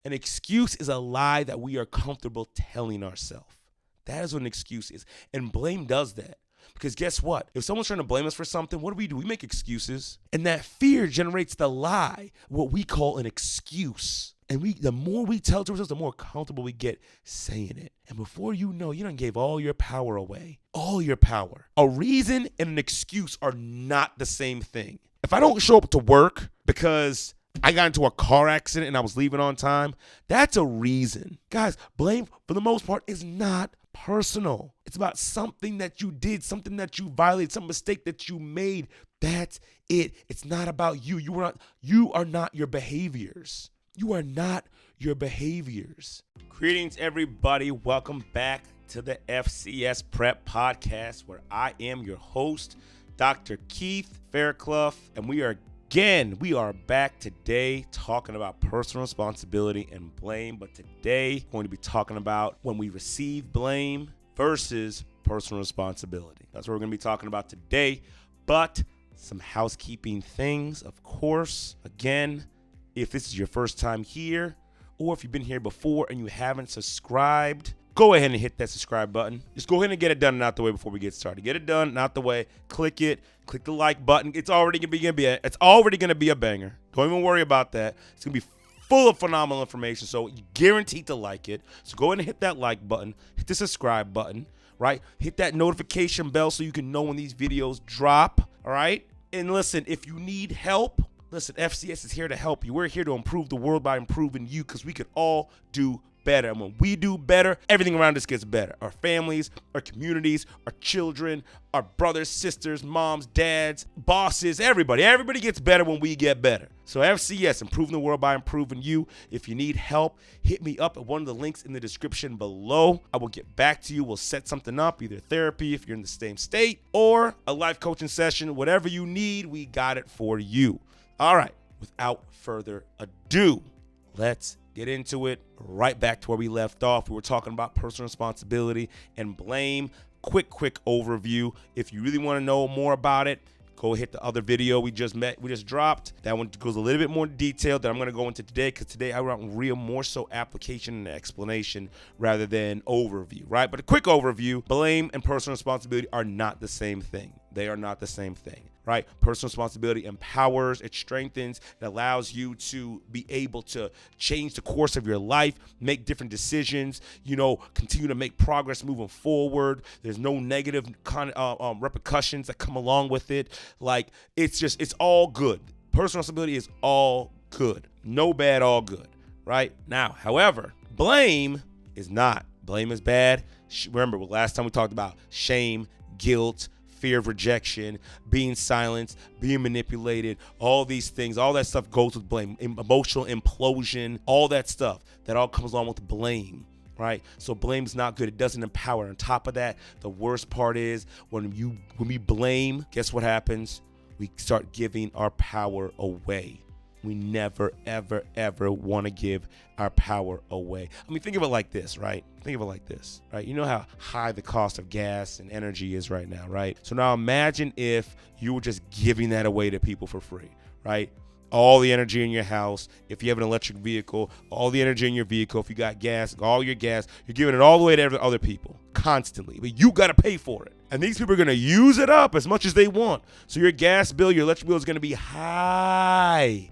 An excuse is a lie that we are comfortable telling ourselves. That is what an excuse is. And blame does that. Because guess what? If someone's trying to blame us for something, what do? We make excuses. And that fear generates the lie, what we call an excuse. And the more we tell it to ourselves, the more comfortable we get saying it. And before you know, you done gave all your power away. All your power. A reason and an excuse are not the same thing. If I don't show up to work because I got into a car accident and I was leaving on time, that's a reason. Guys, blame, for the most part, is not personal. It's about something that you did, something that you violated, some mistake that you made. That's it. It's not about you. You are not your behaviors. You are not your behaviors. Greetings, everybody. Welcome back to the FCS Prep Podcast, where I am your host, Dr. Keith Fairclough, and we are back today talking about personal responsibility and blame. But today, we're going to be talking about when we receive blame versus personal responsibility. That's what we're going to be talking about today. But some housekeeping things, of course. Again, if this is your first time here, or if you've been here before and you haven't subscribed, go ahead and hit that subscribe button. Just go ahead and get it done and out the way before we get started. Get it done and out the way. Click it. Click the like button. It's already gonna be a banger. Don't even worry about that. It's gonna be full of phenomenal information, so you're guaranteed to like it. So go ahead and hit that like button. Hit the subscribe button. Right? Hit that notification bell so you can know when these videos drop. All right? And listen, if you need help, listen, FCS is here to help you. We're here to improve the world by improving you, because we could all do better. And when we do better, everything around us gets better. Our families, our communities, our children, our brothers, sisters, moms, dads, bosses, everybody gets better when we get better. So FCS, improving the world by improving you. If you need help, hit me up at one of the links in the description below. I will get back to you. We'll set something up, either therapy if you're in the same state, or a life coaching session. Whatever you need, we got it for you. All right, without further ado, let's get into it. Right back to where we left off. We were talking about personal responsibility and blame. Quick overview. If you really want to know more about it, go hit the other video we just dropped. That one goes a little bit more detailed that I'm going to go into today, because today I want real more so application and explanation rather than overview, right? But a quick overview: blame and personal responsibility are not the same thing. They are not the same thing. Right? Personal responsibility empowers, it strengthens, it allows you to be able to change the course of your life, make different decisions, continue to make progress moving forward. There's no negative repercussions that come along with it. Like, it's all good. Personal responsibility is all good. No bad, all good. Right? Now, however, blame is not. Blame is bad. Remember, last time we talked about shame, guilt, fear of rejection, being silenced, being manipulated, all these things, all that stuff goes with blame. Emotional implosion, all that stuff, that all comes along with blame, right? So blame's not good. It doesn't empower. On top of that, the worst part is when we blame, guess what happens? We start giving our power away. We never, ever, ever want to give our power away. I mean, think of it like this, right? You know how high the cost of gas and energy is right now, right? So now imagine if you were just giving that away to people for free, right? All the energy in your house, if you have an electric vehicle, all the energy in your vehicle, if you got gas, all your gas, you're giving it all the way to other people constantly, but you got to pay for it. And these people are going to use it up as much as they want. So your gas bill, your electric bill is going to be high.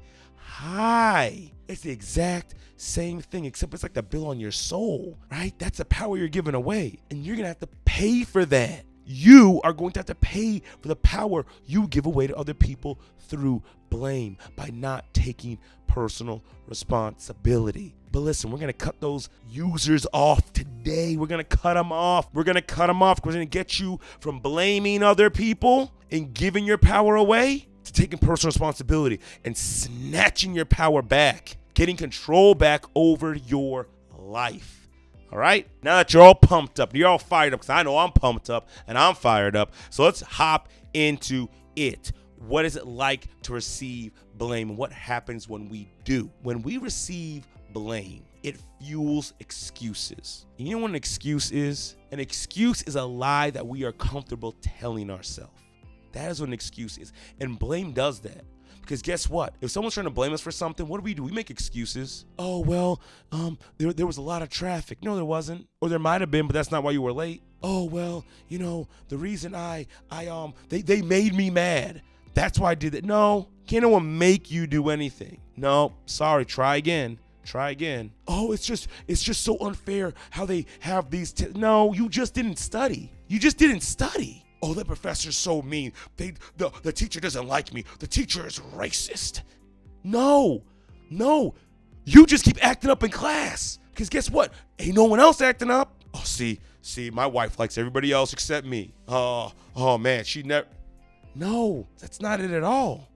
It's the exact same thing, except it's like the bill on your soul, right? That's the power you're giving away, and you're gonna have to pay for that. You are going to have to pay for the power you give away to other people through blame, by not taking personal responsibility. But listen, we're going to cut those users off today. We're going to cut them off. We're going to get you from blaming other people and giving your power away to taking personal responsibility and snatching your power back, getting control back over your life. All right? Now that you're all pumped up, you're all fired up, because I know I'm pumped up and I'm fired up. So let's hop into it. What is it like to receive blame? And what happens when we do? When we receive blame, it fuels excuses. You know what an excuse is? An excuse is a lie that we are comfortable telling ourselves. That is what an excuse is. And blame does that. Because guess what? If someone's trying to blame us for something, what do? We make excuses. Oh, well, there was a lot of traffic. No, there wasn't. Or there might have been, but that's not why you were late. Oh, well, the reason they made me mad. That's why I did it. No, can't no one make you do anything. No, sorry, try again. Oh, it's just so unfair how they have these. No, you just didn't study. Oh, that professor's so mean. The teacher doesn't like me. The teacher is racist. No, you just keep acting up in class. Because guess what? Ain't no one else acting up. Oh, see, my wife likes everybody else except me. Oh man, she never. No, that's not it at all.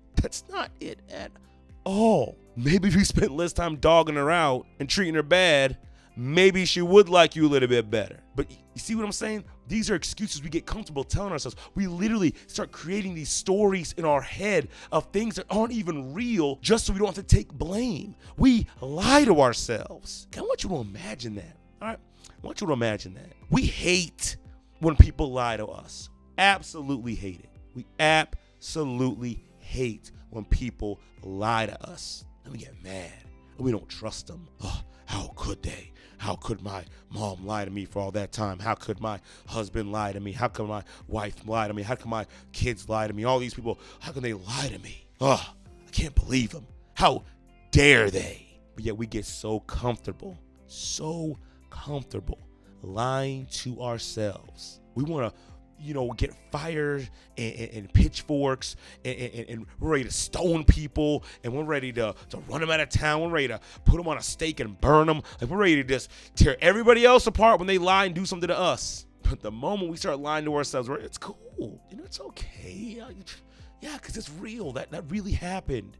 Maybe if you spent less time dogging her out and treating her bad, maybe she would like you a little bit better. But you see what I'm saying? These are excuses we get comfortable telling ourselves. We literally start creating these stories in our head of things that aren't even real just so we don't have to take blame. We lie to ourselves. I want you to imagine that. All right? I want you to imagine that. We hate when people lie to us. Absolutely hate it. We absolutely hate when people lie to us. And we get mad. And we don't trust them. Oh, how could they? How could my mom lie to me for all that time? How could my husband lie to me? How could my wife lie to me? How could my kids lie to me? All these people, how can they lie to me? Oh, I can't believe them. How dare they? But yet we get so comfortable lying to ourselves. We want to get fired and pitchforks and we're ready to stone people and we're ready to run them out of town. We're ready to put them on a stake and burn them. Like we're ready to just tear everybody else apart when they lie and do something to us. But the moment we start lying to ourselves, it's cool. It's okay. Yeah, because it's real. That really happened.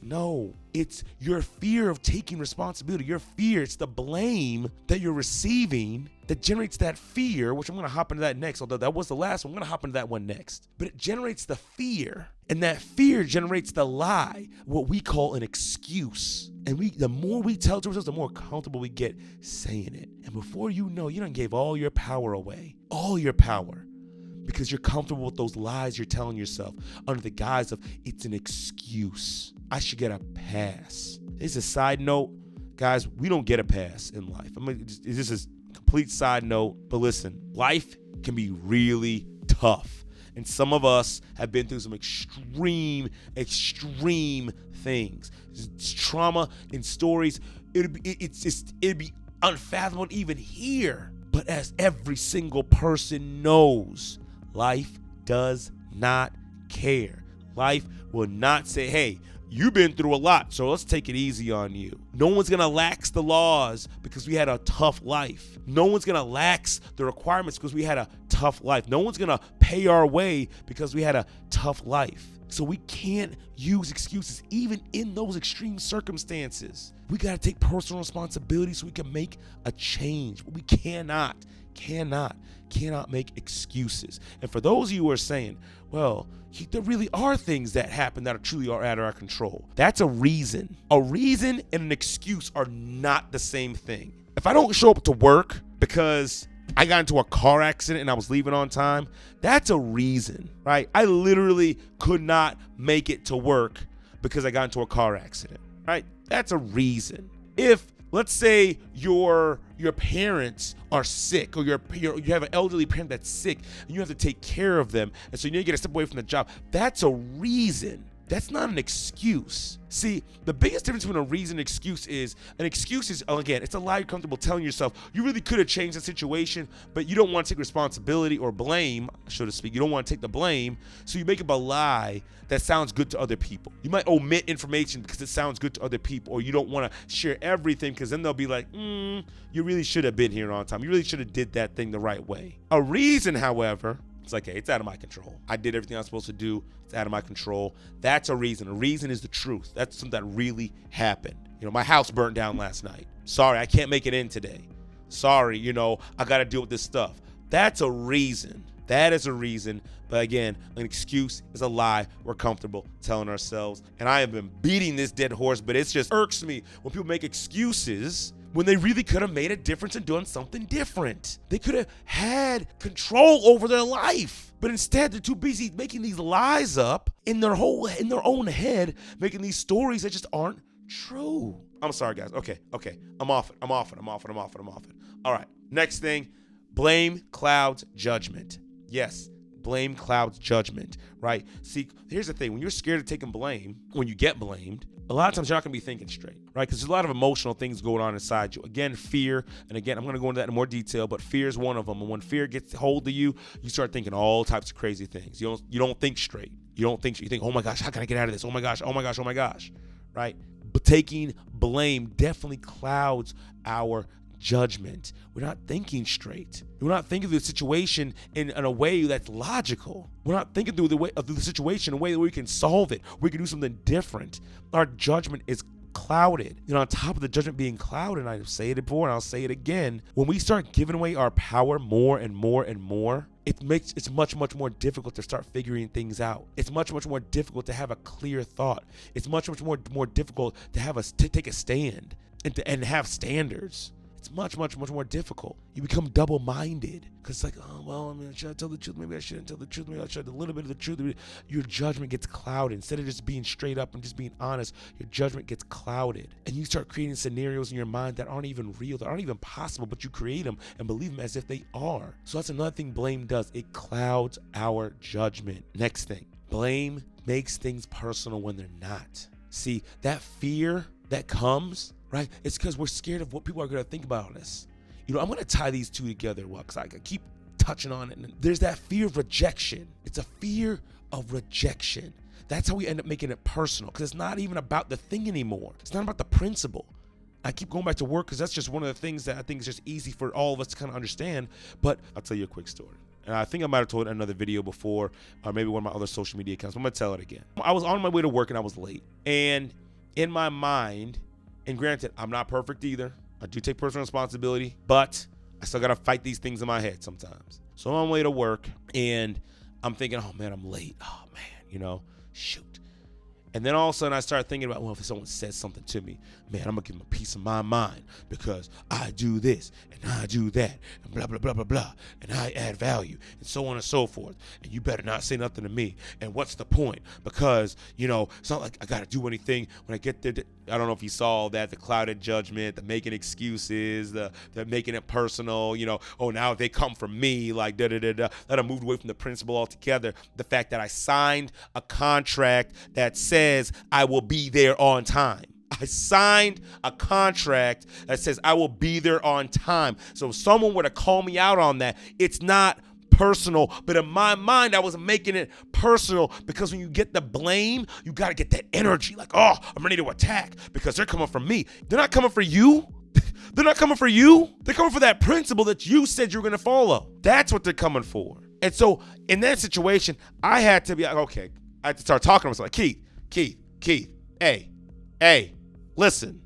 No, it's your fear of taking responsibility. Your fear, it's the blame that you're receiving that generates that fear, which I'm going to hop into that next. Although that was the last one, I'm going to hop into that one next. But it generates the fear, and that fear generates the lie, what we call an excuse. And the more we tell to ourselves, the more comfortable we get saying it. And before you know, you done gave all your power away. All your power. Because you're comfortable with those lies you're telling yourself under the guise of it's an excuse. I should get a pass. This is a side note. Guys, we don't get a pass in life. This is a complete side note. But listen, life can be really tough. And some of us have been through some extreme things. It's trauma and stories. It'd be unfathomable to even hear. But as every single person knows, life does not care. Life will not say, hey, you've been through a lot, so let's take it easy on you. No one's going to lax the laws because we had a tough life. No one's going to lax the requirements because we had a tough life. No one's going to pay our way because we had a tough life. So we can't use excuses even in those extreme circumstances. We got to take personal responsibility so we can make a change. But we cannot make excuses. And for those of you who are saying, well, there really are things that happen that truly are out of our control. That's a reason. A reason and an excuse are not the same thing. If I don't show up to work because I got into a car accident and I was leaving on time, that's a reason, right? I literally could not make it to work because I got into a car accident, right? That's a reason. If, let's say, your parents are sick, or you have an elderly parent that's sick and you have to take care of them, and so you need to get a step away from the job, that's a reason. That's not an excuse. See, the biggest difference between a reason and excuse is, an excuse is, again, it's a lie you're comfortable telling yourself. You really could have changed the situation, but you don't want to take responsibility or blame, so to speak. You don't want to take the blame, so you make up a lie that sounds good to other people. You might omit information because it sounds good to other people, or you don't want to share everything because then they'll be like, you really should have been here on time. You really should have did that thing the right way. A reason, however, it's like, hey, it's out of my control. I did everything I was supposed to do. It's out of my control. That's a reason. A reason is the truth. That's something that really happened. My house burnt down last night. Sorry, I can't make it in today. Sorry, I got to deal with this stuff. That's a reason. That is a reason. But again, an excuse is a lie we're comfortable telling ourselves. And I have been beating this dead horse, but it just irks me when people make excuses when they really could have made a difference in doing something different. They could have had control over their life. But instead, they're too busy making these lies up in their own head, making these stories that just aren't true. I'm sorry, guys. Okay. I'm off it. All right. Next thing, blame clouds judgment. Yes, blame clouds judgment, right? See, here's the thing. When you're scared of taking blame, when you get blamed, a lot of times you're not going to be thinking straight, right? Because there's a lot of emotional things going on inside you. Again, fear. And again, I'm going to go into that in more detail, but fear is one of them. And when fear gets hold of you, you start thinking all types of crazy things. You don't think straight. You think, oh my gosh, how can I get out of this? Oh my gosh, right? But taking blame definitely clouds our judgment. We're not thinking straight. We're not thinking through the situation in a way that's logical. We're not thinking through the situation in a way that we can solve it. We can do something different. Our judgment is clouded. On top of the judgment being clouded, and I've said it before and I'll say it again, when we start giving away our power more and more and more, it's much more difficult to start figuring things out. It's much more difficult to have a clear thought. It's much more difficult to take a stand and have standards. It's much more difficult. You become double-minded because it's like, oh, well, I mean, should I tell the truth? Maybe I shouldn't tell the truth. Maybe I should a little bit of the truth. Your judgment gets clouded. Instead of just being straight up and just being honest, your judgment gets clouded. And you start creating scenarios in your mind that aren't even real, that aren't even possible, but you create them and believe them as if they are. So that's another thing blame does. It clouds our judgment. Next thing, blame makes things personal when they're not. See, that fear that comes, right? It's because we're scared of what people are going to think about us. I'm going to tie these two together because I keep touching on it. And there's that fear of rejection. It's a fear of rejection. That's how we end up making it personal because it's not even about the thing anymore. It's not about the principle. I keep going back to work because that's just one of the things that I think is just easy for all of us to kind of understand. But I'll tell you a quick story. And I think I might have told it in another video before, or maybe one of my other social media accounts. But I'm going to tell it again. I was on my way to work and I was late. And in my mind, and granted, I'm not perfect either. I do take personal responsibility, but I still got to fight these things in my head sometimes. So I'm on my way to work and I'm thinking, oh man, I'm late. Oh man, shoot. And then all of a sudden I start thinking about, well, if someone says something to me, man, I'm going to give them a piece of my mind because I do this and I do that and blah, blah, blah, blah, blah. And I add value and so on and so forth. And you better not say nothing to me. And what's the point? Because, it's not like I got to do anything when I get there. I don't know if you saw that, the clouded judgment, the making excuses, the making it personal, oh, now they come from me, like da-da-da-da. That I moved away from the principle altogether. The fact that I signed a contract that says I will be there on time. I signed a contract that says I will be there on time. So if someone were to call me out on that, it's not personal, but in my mind, I was making it personal because when you get the blame, you got to get that energy like, oh, I'm ready to attack because they're coming for me. They're not coming for you. They're not coming for you. They're coming for that principle that you said you were going to follow. That's what they're coming for. And so in that situation, I had to be like, okay, I had to start talking to myself like, Keith, hey, listen,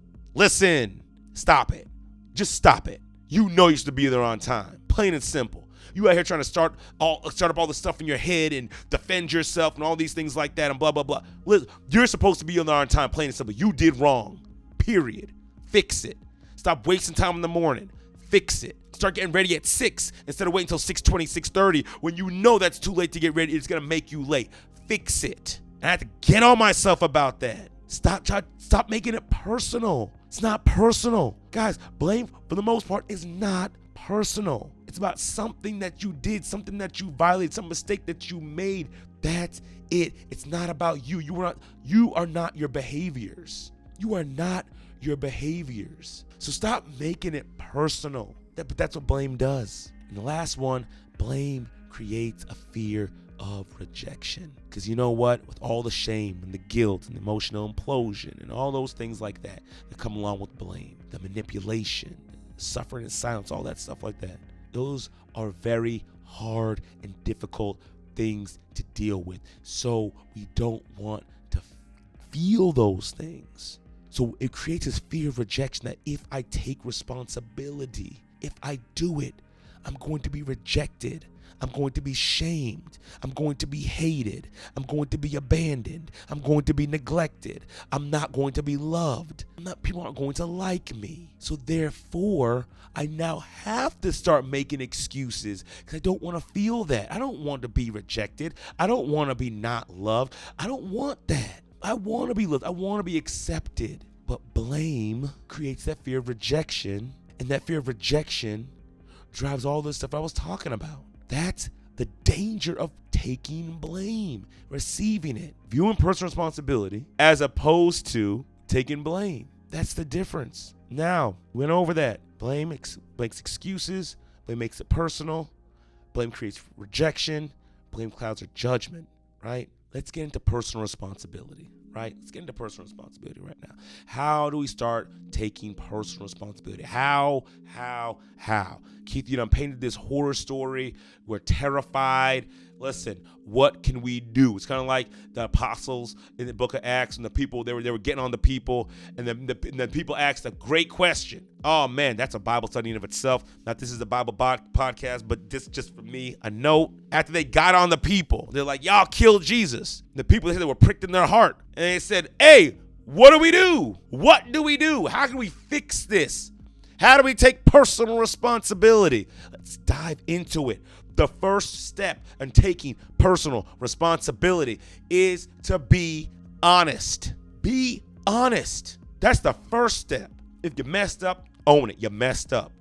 stop it. Just stop it. You know you're supposed to be there on time. Plain and simple. You out here trying to start up all the stuff in your head and defend yourself and all these things like that and blah, blah, blah. Listen, you're supposed to be there on time, plain and simple. You did wrong. Period. Fix it. Stop wasting time in the morning. Fix it. Start getting ready at 6 instead of waiting until 6:20, 6:30 when you know that's too late to get ready. It's going to make you late. Fix it. And I had to get on myself about that. Stop making it personal. It's not personal. Guys, blame for the most part is not personal. It's about something that you did, something that you violated, some mistake that you made. That's it. It's not about you. You are not your behaviors. You are not your behaviors. So stop making it personal. But that's what blame does. And the last one, blame creates a fear of rejection. Because you know what? With all the shame and the guilt and the emotional implosion and all those things like that come along with blame, the manipulation, suffering in silence, all that stuff like that. Those are very hard and difficult things to deal with. So we don't want to feel those things. So it creates this fear of rejection that if I take responsibility, if I do it, I'm going to be rejected. I'm going to be shamed. I'm going to be hated. I'm going to be abandoned. I'm going to be neglected. I'm not going to be loved. People aren't going to like me. So therefore, I now have to start making excuses because I don't want to feel that. I don't want to be rejected. I don't want to be not loved. I don't want that. I want to be loved. I want to be accepted. But blame creates that fear of rejection, and that fear of rejection drives all this stuff I was talking about. That's the danger of taking blame, receiving it, viewing personal responsibility as opposed to taking blame. That's the difference. Now, we went over that. Blame makes excuses. Blame makes it personal. Blame creates rejection. Blame clouds our judgment, right? Let's get into personal responsibility, right? Let's get into personal responsibility right now. How do we start taking personal responsibility? How? Keith, you done painted this horror story. We're terrified. Listen, what can we do? It's kind of like the apostles in the book of Acts, and the people, they were getting on the people, and then the people asked a great question. Oh man, that's a Bible study in of itself. Not this is a Bible podcast, but this just for me, a note. After they got on the people, they're like, y'all killed Jesus. The people, they said, they were pricked in their heart. And they said, hey, what do we do? What do we do? How can we fix this? How do we take personal responsibility? Let's dive into it. The first step in taking personal responsibility is to be honest. Be honest. That's the first step. If you messed up, own it. You messed up.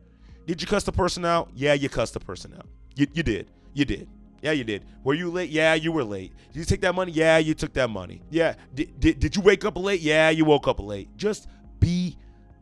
Did you cuss the person out? Yeah, you cussed the person out. You did. Yeah, you did. Were you late? Yeah, you were late. Did you take that money? Yeah, you took that money. Yeah. Did you wake up late? Yeah, you woke up late. Just be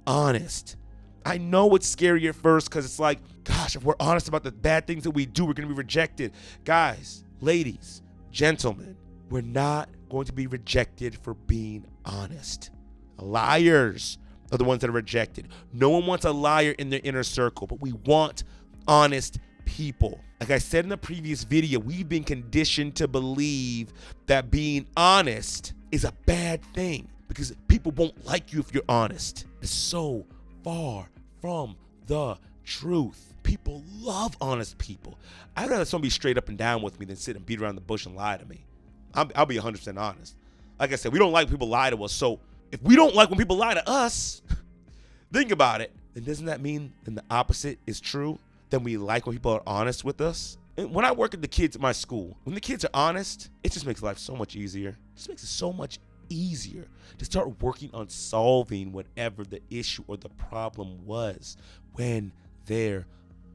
honest. I know it's scary at first because it's like, gosh, if we're honest about the bad things that we do, we're going to be rejected. Guys, ladies, gentlemen, we're not going to be rejected for being honest. Liars are the ones that are rejected. No one wants a liar in their inner circle, but we want honest people. Like I said in the previous video, we've been conditioned to believe that being honest is a bad thing because people won't like you if you're honest. It's so far from the truth. People love honest people. I'd rather someone be straight up and down with me than sit and beat around the bush and lie to me. I'll be 100% honest. Like I said, we don't like people lie to us. So if we don't like when people lie to us, think about it. Then doesn't that mean then the opposite is true? Then we like when people are honest with us? And when I work with the kids at my school, when the kids are honest, it just makes life so much easier. It just makes it so much easier to start working on solving whatever the issue or the problem was when they're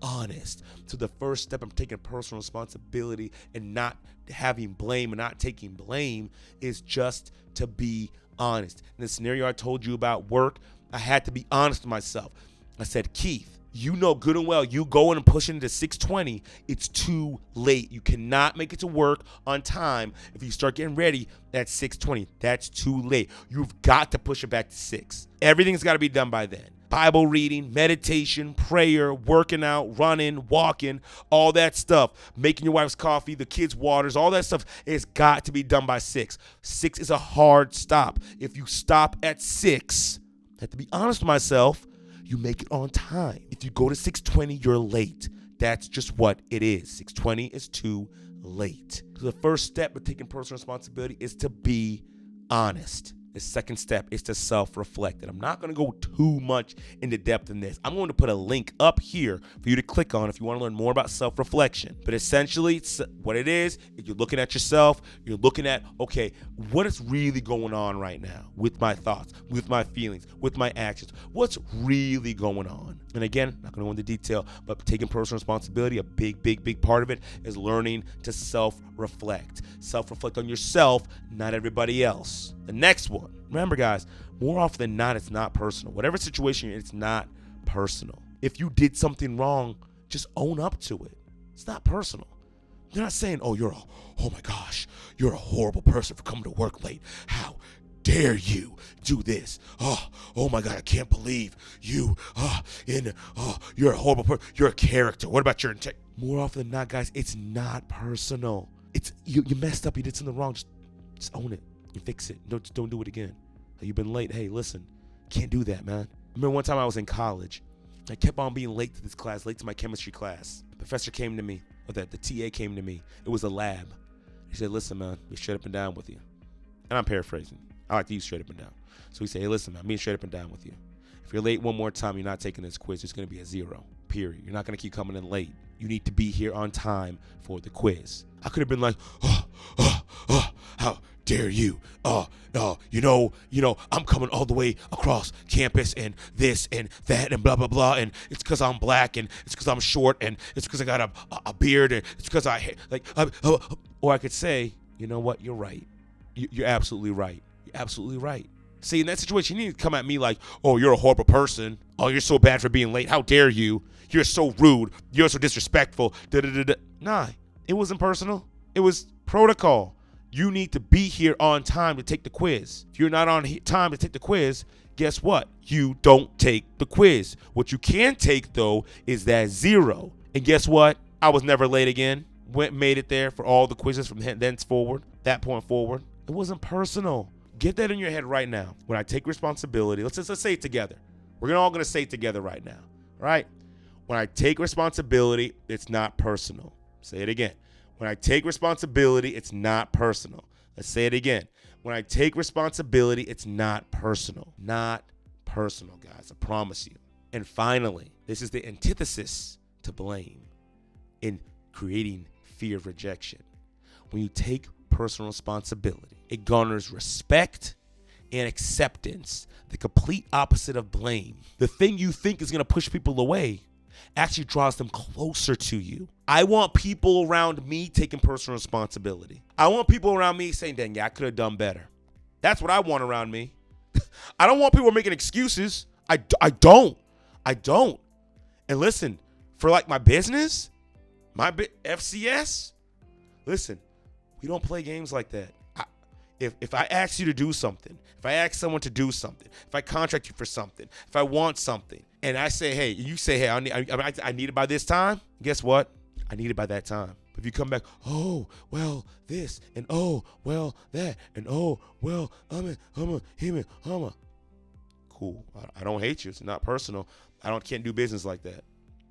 honest. So the first step in taking personal responsibility and not having blame and not taking blame is just to be honest. In the scenario I told you about work, I had to be honest with myself. I said, Keith, you know good and well, you going and pushing to 6:20, it's too late. You cannot make it to work on time if you start getting ready at 6:20. That's too late. You've got to push it back to 6. Everything's got to be done by then. Bible reading, meditation, prayer, working out, running, walking, all that stuff. Making your wife's coffee, the kids' waters, all that stuff has got to be done by 6. 6 is a hard stop. If you stop at 6, I have to be honest with myself, you make it on time. If you go to 6:20, you're late. That's just what it is. 6:20 is too late. So the first step of taking personal responsibility is to be honest. The second step is to self-reflect. And I'm not going to go too much into depth in this. I'm going to put a link up here for you to click on if you want to learn more about self-reflection. But essentially, what it is you're looking at yourself. You're looking at, okay, what is really going on right now with my thoughts, with my feelings, with my actions? What's really going on? And again, not going to go into detail, but taking personal responsibility, a big part of it is learning to self-reflect. Self-reflect on yourself, not everybody else. The next one, remember guys, more often than not, it's not personal. Whatever situation you're in, it's not personal. If you did something wrong, just own up to it. It's not personal. You're not saying, oh my gosh, you're a horrible person for coming to work late. How dare you do this? Oh my God, I can't believe you, you're a horrible person. You're a character. What about your integrity? More often than not, guys, it's not personal. It's you messed up, you did something wrong. Just own it and fix it. Don't do it again. Hey, you've been late. Hey, listen, can't do that, man. I remember one time I was in college. I kept on being late to this class, late to my chemistry class. The professor came to me. that the TA came to me. It was a lab. He said, listen, man, be straight up and down with you. And I'm paraphrasing. I like to use straight up and down. So he said, hey, listen, man, I'm being straight up and down with you. If you're late one more time, you're not taking this quiz. It's going to be a 0, period. You're not going to keep coming in late. You need to be here on time for the quiz. I could have been like, how dare you? I'm coming all the way across campus and this and that and blah, blah, blah. And it's because I'm black and it's because I'm short and it's because I got a beard and it's because or I could say, you know what? You're right. You're absolutely right. You're absolutely right. See, in that situation, you need to come at me like, oh, you're a horrible person. Oh, you're so bad for being late. How dare you? You're so rude. You're so disrespectful. Nah, it wasn't personal. It was protocol. You need to be here on time to take the quiz. If you're not on time to take the quiz, guess what? You don't take the quiz. What you can take, though, is that 0. And guess what? I was never late again. Made it there for all the quizzes from thenceforward, that point forward. It wasn't personal. Get that in your head right now. When I take responsibility, let's say it together. We're all going to say it together right now, right? When I take responsibility, it's not personal. Say it again. When I take responsibility, it's not personal. Let's say it again. When I take responsibility, it's not personal. Not personal, guys. I promise you. And finally, this is the antithesis to blame in creating fear of rejection. When you take personal responsibility, it garners respect and acceptance, the complete opposite of blame. The thing you think is going to push people away actually draws them closer to you. I want people around me taking personal responsibility. I want people around me saying, dang, yeah, I could have done better. That's what I want around me. I don't want people making excuses. I don't. And listen, for like my business, FCS, listen, we don't play games like that. If I ask you to do something, if I ask someone to do something, if I contract you for something, if I want something, and I say, hey, you say, hey, I need it by this time, guess what? I need it by that time. If you come back, oh, well, this, and oh, well, that, and oh, well, cool. I don't hate you. It's not personal. Can't do business like that.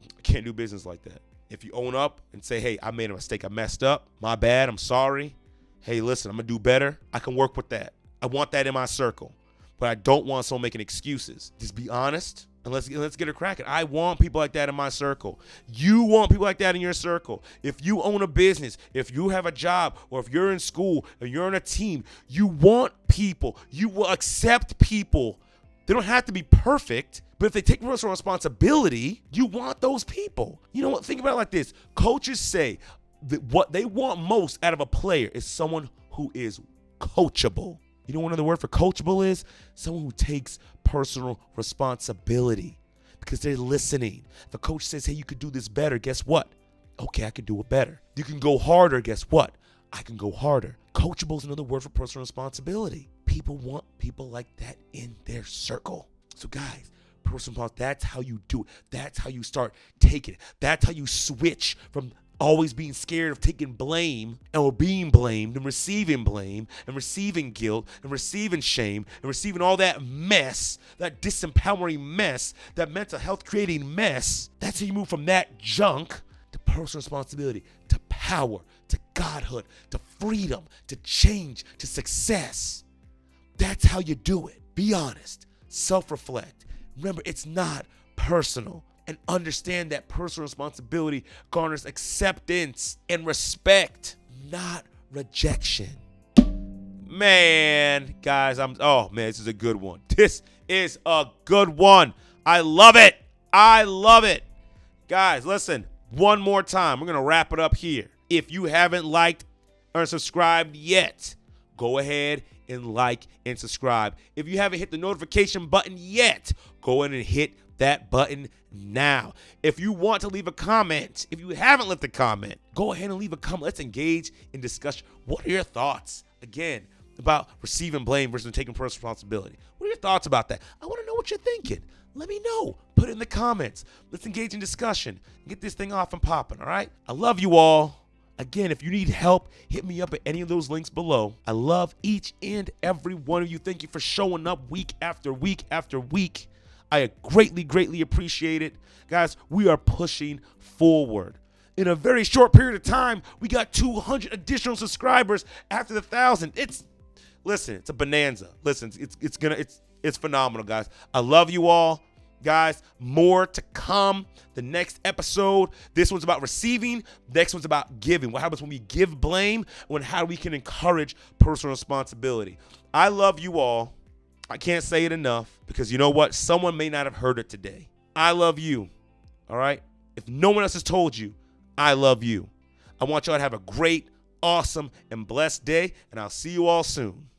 I can't do business like that. If you own up and say, hey, I made a mistake. I messed up. My bad. I'm sorry. Hey, listen, I'm going to do better. I can work with that. I want that in my circle. But I don't want someone making excuses. Just be honest and let's get it cracking. I want people like that in my circle. You want people like that in your circle. If you own a business, if you have a job, or if you're in school, or you're on a team, you want people. You will accept people. They don't have to be perfect, but if they take personal responsibility, you want those people. You know what? Think about it like this. Coaches say that what they want most out of a player is someone who is coachable. You know what another word for coachable is? Someone who takes personal responsibility because they're listening. If a coach says, hey, you could do this better, guess what? Okay, I can do it better. You can go harder, guess what? I can go harder. Coachable is another word for personal responsibility. People want people like that in their circle. So guys, personal responsibility, that's how you do it. That's how you start taking it. That's how you switch from always being scared of taking blame or being blamed and receiving blame and receiving guilt and receiving shame and receiving all that mess, that disempowering mess, that mental health creating mess. That's how you move from that junk to personal responsibility, to power, to godhood, to freedom, to change, to success. That's how you do it. Be honest. Self-reflect. Remember, it's not personal. And understand that personal responsibility garners acceptance and respect, not rejection. Man, guys, this is a good one. This is a good one. I love it. Guys, listen, one more time. We're going to wrap it up here. If you haven't liked or subscribed yet, go ahead and like and subscribe. If you haven't hit the notification button yet, go ahead and hit that button now. If you want to leave a comment, if you haven't left a comment, go ahead and leave a comment. Let's engage in discussion. What are your thoughts, again, about receiving blame versus taking personal responsibility? What are your thoughts about that? I want to know what you're thinking. Let me know. Put it in the comments. Let's engage in discussion and get this thing off and popping, all right? I love you all. Again, if you need help, hit me up at any of those links below. I love each and every one of you. Thank you for showing up week after week after week. I greatly, greatly appreciate it. Guys, we are pushing forward. in a very short period of time, we got 200 additional subscribers after the 1,000. Listen, it's a bonanza. Listen, it's phenomenal, guys. I love you all. Guys, more to come. The next episode, this one's about receiving. Next one's about giving. What happens when we give blame and how we can encourage personal responsibility. I love you all. I can't say it enough because you know what? Someone may not have heard it today. I love you. All right? If no one else has told you, I love you. I want y'all to have a great, awesome, and blessed day, and I'll see you all soon.